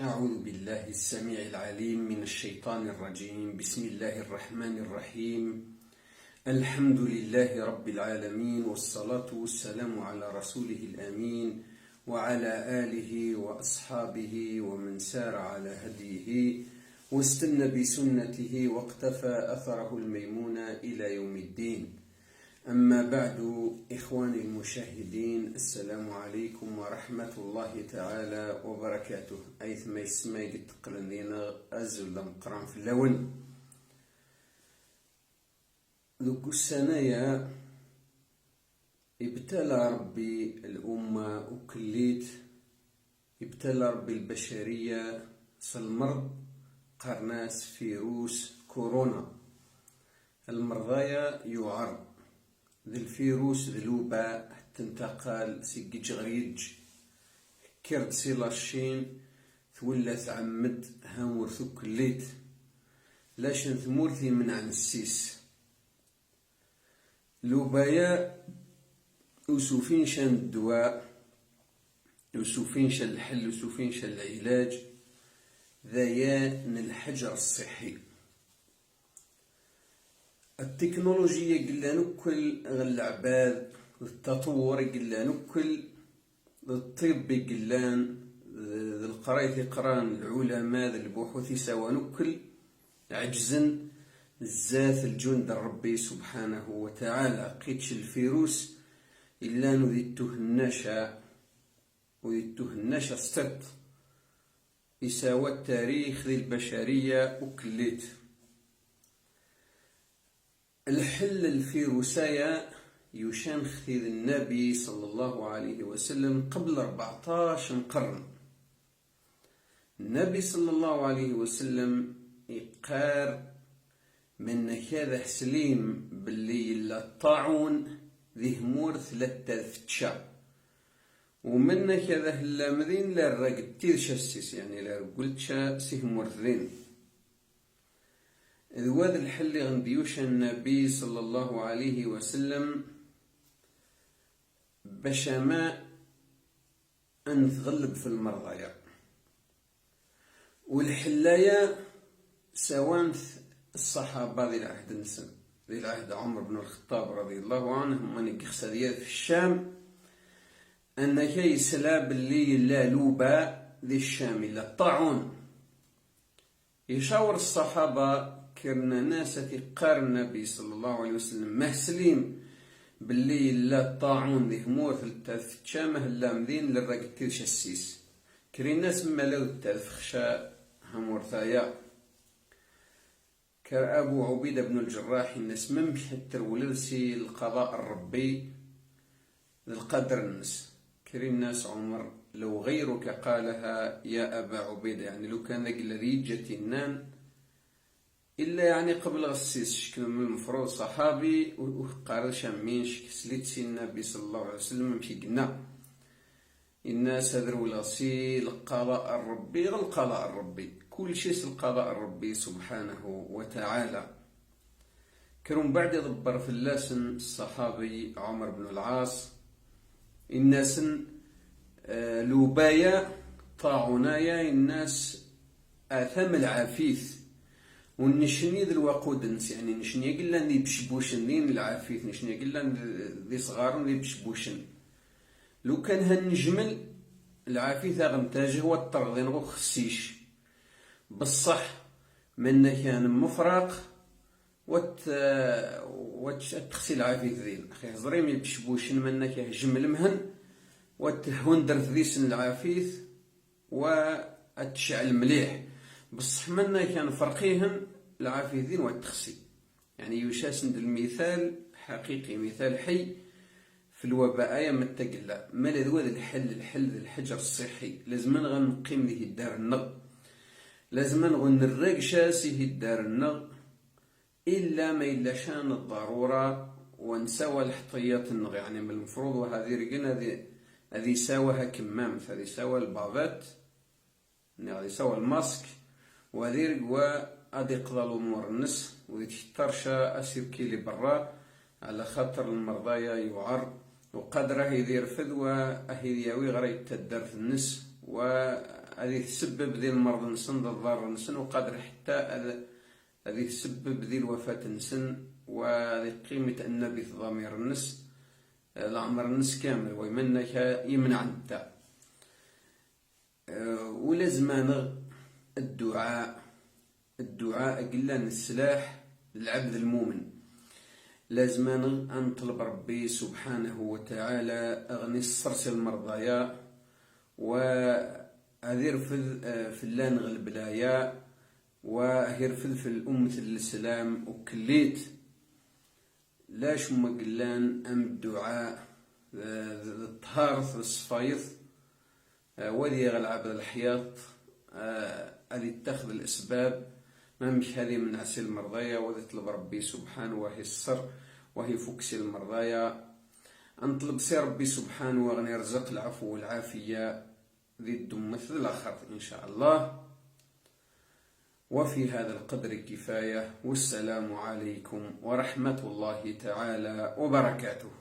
أعوذ بالله السميع العليم من الشيطان الرجيم. بسم الله الرحمن الرحيم. الحمد لله رب العالمين، والصلاة والسلام على رسوله الأمين وعلى آله وأصحابه ومن سار على هديه واستنى بسنته واقتفى أثره الميمون إلى يوم الدين. أما بعد، إخواني المشاهدين، السلام عليكم ورحمة الله تعالى وبركاته. أيث ما يسمى يتقلن لينا أزل مقران في اللون ذوك السنايا ابتلى ربي الأمة وكليت، ابتلى ربي البشرية المرض قرناس فيروس كورونا. المرضايا يعرض ذي الفيروس ذي الوباء تنتقل سيجي غريج كرد سيلاشين تولى تعمد هامور ثكليت لاشن ثمورثي من عن السيس الوبايا وسوفين شان الدواء وسوفين شان الحل وسوفين شان العلاج ذيان الحجر الصحي. التكنولوجيا قلنا نكل العباد، التطور قلنا نكل الطب قلان القراية قران العلماء البحوث سوا نكل عجزن الزات الجند ربي سبحانه وتعالى. قيتش الفيروس إلا نذيته النشا وذيته النشا ستت يساوى التاريخ للبشرية وكليت الحل الفيروسايا يشان خذ النبي صلى الله عليه وسلم قبل 14 قرن. النبي صلى الله عليه وسلم يقار من هذا سليم باللي الطاعون ذي همور 3000 تشا، ومن هذا اللامذين لا الرقد تير شاسيس، يعني لا قلت شا سيهمور ذين ذواد الحل غنديوش النبي صلى الله عليه وسلم باش ما أن تغلب في المرضايا والحلايا سواء الصحابة ذي العهد نسن ذي العهد عمر بن الخطاب رضي الله عنه من يخسريات في الشام أن كي سلاب اللي لا لوبا ذي الشام إلا الطاعون. يشاور الصحابة كرنا ناس تقار النبي صلى الله عليه وسلم مهسلين باللي لا الطاعون ذي همور في التشامه اللامذين للرقد تيرش السيس كرين ناس ملاو التلفخشاء همور ثايا كر أبو عبيدة بن الجراح الناس ممحتر ولرسي القضاء الربي للقدر الناس كرين ناس عمر لو غيرك قالها يا أبا عبيدة، يعني لو كان ذاك الذي جت النان إلا يعني قبل غسيس شكل من المفروض صحابي وقال شامين شكسليت سي النبي صلى الله عليه وسلم مشي قلنا الناس هذروا الغسي القضاء الربي غير القضاء الربي كل شيء القضاء الربي سبحانه وتعالى. كرم بعد يضبر في اللاسن الصحابي عمر بن العاص الناس لوبايا طاعونايا الناس آثام العافيث ونشني ذي الوقودنس، يعني نشني قلنا ذي بشبوشن ذين العافيث نشني قلنا ذي صغار ذي بشبوشن. لو كان هالنجمل العافيث غمتاجه والطرغين غو خسيش بالصح من كان مفرق وتخسي العافيث ذين أخي زريمي بشبوشن منك جمل مهن وتهوندر ذيسن العافيث وتشعل مليح بصح منا كان فرقيهن العافيثين والتخسي. يعني يشاسند المثال حقيقي، مثال حي في الوباء يا متقلا مالا ذو الحل الحجر الصحي لازم غنقيم ذي الدار النغ، لازم غنرق شاسيه الدار النغ إلا ما إلا شان الضرورة ونسوى الحطيات النغ. يعني من المفروض وهذه رقنا هذه ساوها كمام، هذه ساوى البافات، هذه ساوى الماسك، وهذه رقوا أدي قضى الأمور النس وذي تشترشا أسير كيلي برا على خاطر المرضايا يعر وقدره يدير فدوى أهيدياوي غريب تدر في النس و هذه تسبب ذي المرض نسن ذا الضار نسن، وقادر حتى هذه تسبب ذي الوفاة نسن، وهذه قيمة النبي في ضمير النس العمر النس كامل ويمنك يمنع الداء. ولازم الدعاء قلنا السلاح للعبد المؤمن. لازم نطلب ربي سبحانه وتعالى أغني السرس المرضايا، وأذير في اللان غلبلايا، وأهير في الأمة الإسلام وكليت لاش ما قلان أم الدعاء الطهارة الصفايط وذي غلعب الحياط هذه تاخذ الأسباب ما مش هذه من عسل المرضايا، وذي طلب ربي سبحانه وهي السر وهي فكسي المرضايا. نطلب سي ربي سبحانه وغني يرزق العفو والعافية ذي الدم مثل الآخر إن شاء الله. وفي هذا القدر كفاية، والسلام عليكم ورحمة الله تعالى وبركاته.